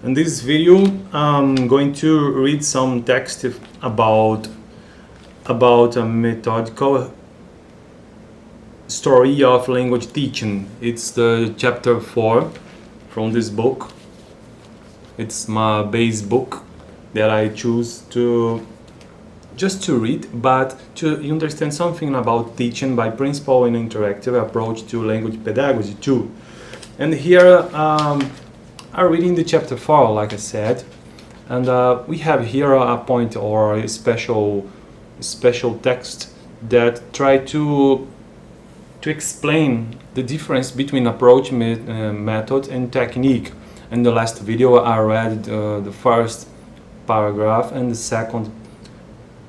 In this video, I'm going to read some text about a methodical story of language teaching. It's the chapter 4 from this book. It's my base book that I choose to just to read, but to understand something about teaching by principle and interactive approach to language pedagogy too. And here I'm reading the chapter 4, like I said, and we have here a point or a special text that try to explain the difference between approach, method and technique. In the last video I read the first paragraph and the second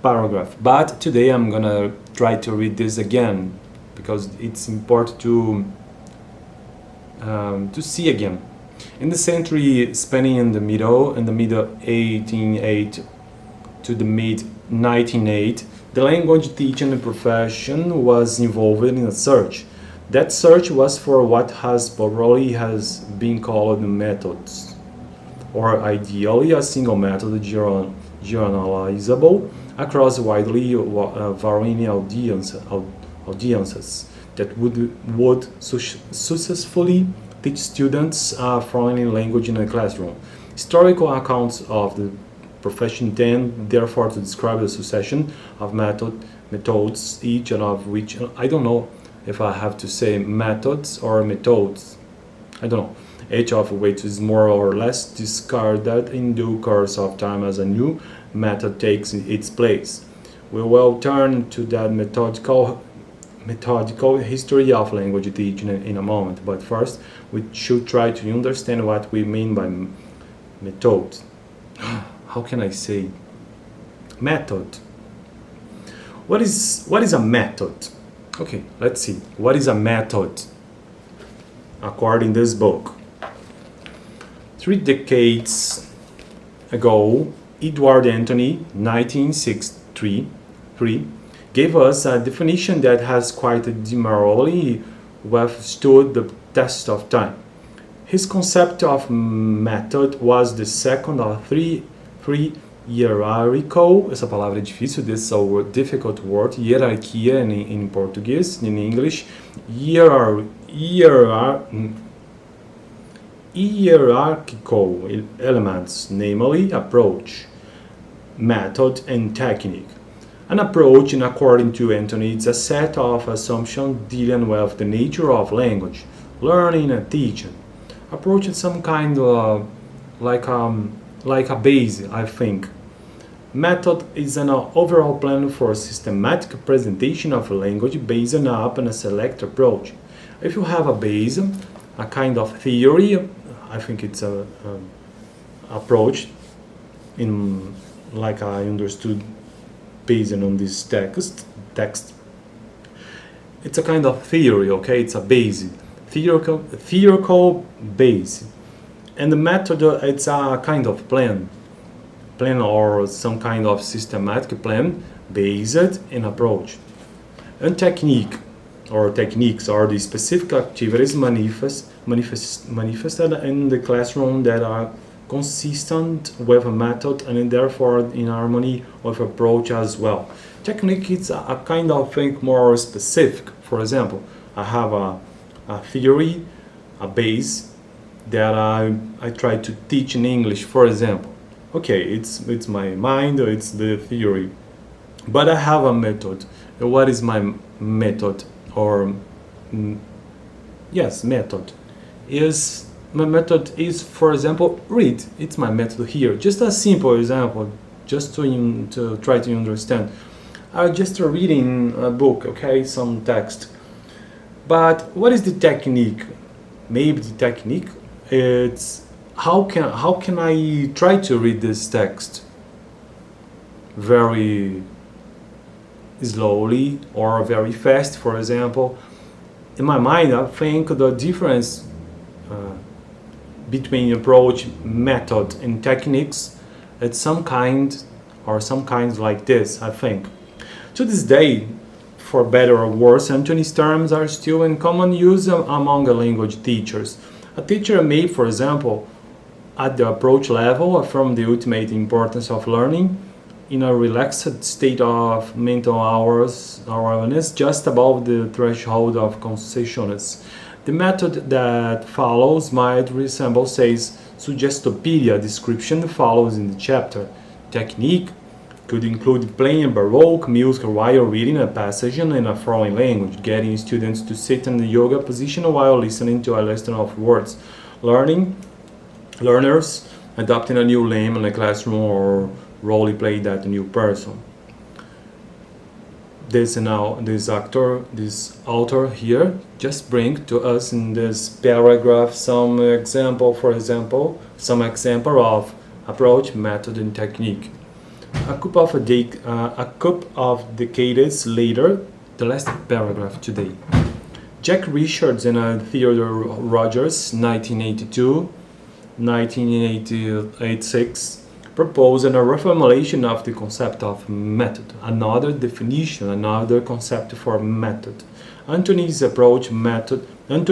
paragraph, but today I'm gonna try to read this again because it's important to see again. In the century spanning in the middle 1808 to the mid 1908, the language teaching profession was involved in a search. That search was for what has popularly been called methods, or ideally a single method generalizable across widely varying audiences that would successfully teach students a foreign language in a classroom. Historical accounts of the profession tend therefore to describe a succession of methods, each of which, I don't know if I have to say methods or methods, I don't know, each of which is more or less discarded in due course of time as a new method takes its place. We will turn to that methodical history of language teaching in a moment, but first we should try to understand what we mean by method. How can I say method? What is a method? Okay, let's see. What is a method according to this book? 3 decades ago, Edward Anthony, 1963, gave us a definition that has quite demurely withstood the test of time. His concept of method was the second of three hierarchical, essa palavra é difícil, this is a difficult word, hierarquia in Portuguese, in English, hierarchical elements, namely approach, method, and technique. An approach, according to Anthony, is a set of assumptions dealing with the nature of language, learning and teaching. Approach is some kind of like a base, I think. Method is an overall plan for systematic presentation of language based upon a select approach. If you have a base, a kind of theory, I think it's a approach in like I understood based on this text. It's a kind of theory, okay? It's a base, theoretical base. And the method, it's a kind of plan or some kind of systematic plan based in approach. And technique or techniques are the specific activities manifested in the classroom that are consistent with a method and therefore in harmony with approach as well. Technique is a kind of thing more specific. For example, I have a theory, a base that I try to teach in English, for example. Okay, it's my mind, it's the theory, but I have a method. What is my method? Or yes, method is my method is, for example, read. It's my method here. Just a simple example, just to try to understand. I'm just reading a book, okay, some text. But what is the technique? Maybe the technique it's how can I try to read this text very slowly or very fast, for example. In my mind, I think the difference between approach, method, and techniques, it's some kinds like this, I think. To this day, for better or worse, Anthony's terms are still in common use among language teachers. A teacher may, for example, at the approach level, affirm the ultimate importance of learning in a relaxed state of mental awareness just above the threshold of consciousness. The method that follows might resemble, says Suggestopedia. Description follows in the chapter. Technique could include playing Baroque music while reading a passage in a foreign language, getting students to sit in the yoga position while listening to a lesson of words, learners adopting a new name in a classroom or role play that new person. This author here just bring to us in this paragraph some example of approach, method, and technique. A couple of decades later, the last paragraph today. Jack Richards and Theodore Rogers, 1982-1986, proposed a reformulation of the concept of method, another definition, another concept for method. Anthony's approach, method, and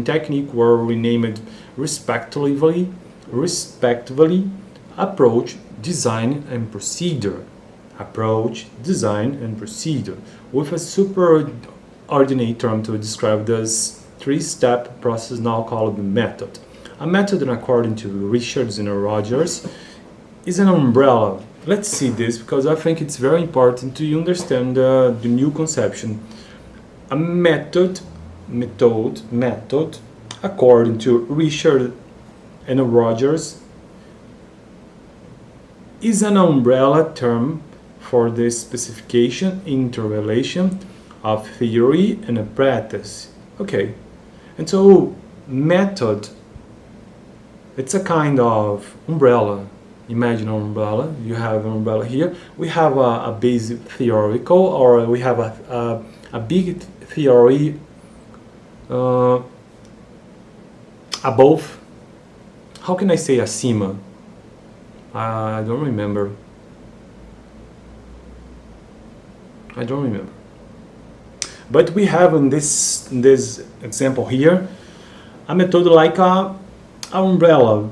technique were renamed respectively approach, design, and procedure. Approach, design, and procedure, with a subordinate term to describe this three-step process now called method. A method, according to Richards and Rogers, is an umbrella. Let's see this because I think it's very important to understand the new conception. A method, according to Richards and Rogers, is an umbrella term for the specification, interrelation of theory and practice. Okay, and so method, it's a kind of umbrella. Imagine an umbrella. You have an umbrella here. We have a basic theoretical, or we have a big theory above. How can I say acima? I don't remember. But we have in this example here a method like an umbrella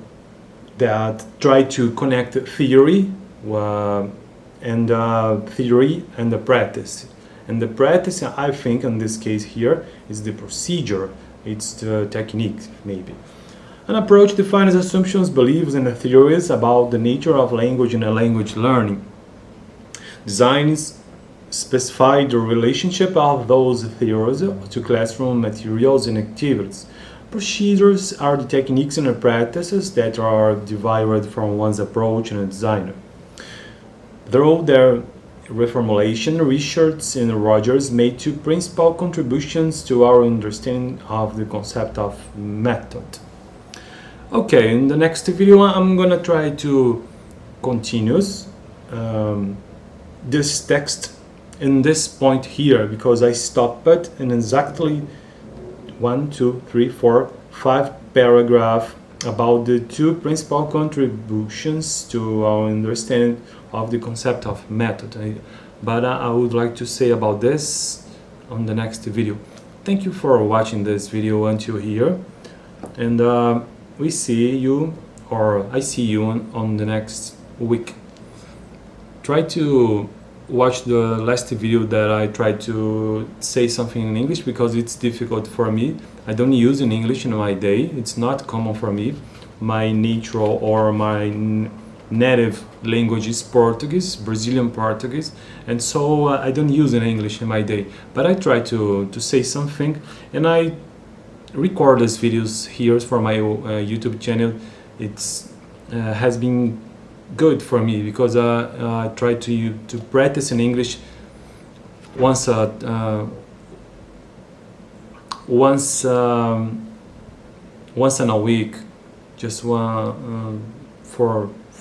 that try to connect theory and the practice. And the practice, I think, in this case here, is the procedure. It's the technique, maybe. An approach defines assumptions, beliefs, and theories about the nature of language and language learning. Designs specify the relationship of those theories to classroom materials and activities. Procedures are the techniques and practices that are derived from one's approach and a designer. Through their reformulation, Richards and Rogers made two principal contributions to our understanding of the concept of method. Okay, in the next video I'm gonna try to continue this text in this point here, because I stopped it in exactly 1, 2, 3, 4, 5 paragraph about the two principal contributions to our understanding of the concept of method. But I would like to say about this on the next video. Thank you for watching this video until here, and I see you on the next week. Try to watch the last video that I tried to say something in English, because it's difficult for me. I don't use in English in my day. It's not common for me. My natural or my native language is Portuguese, Brazilian Portuguese, and so I don't use in English in my day. But I try to say something, and I record these videos here for my YouTube channel. It's has been good for me, because I try to practice in English once in a week, just for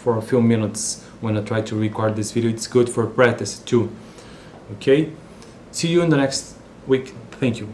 a few minutes when I try to record this video. It's good for practice too. Okay, see you in the next week. Thank you.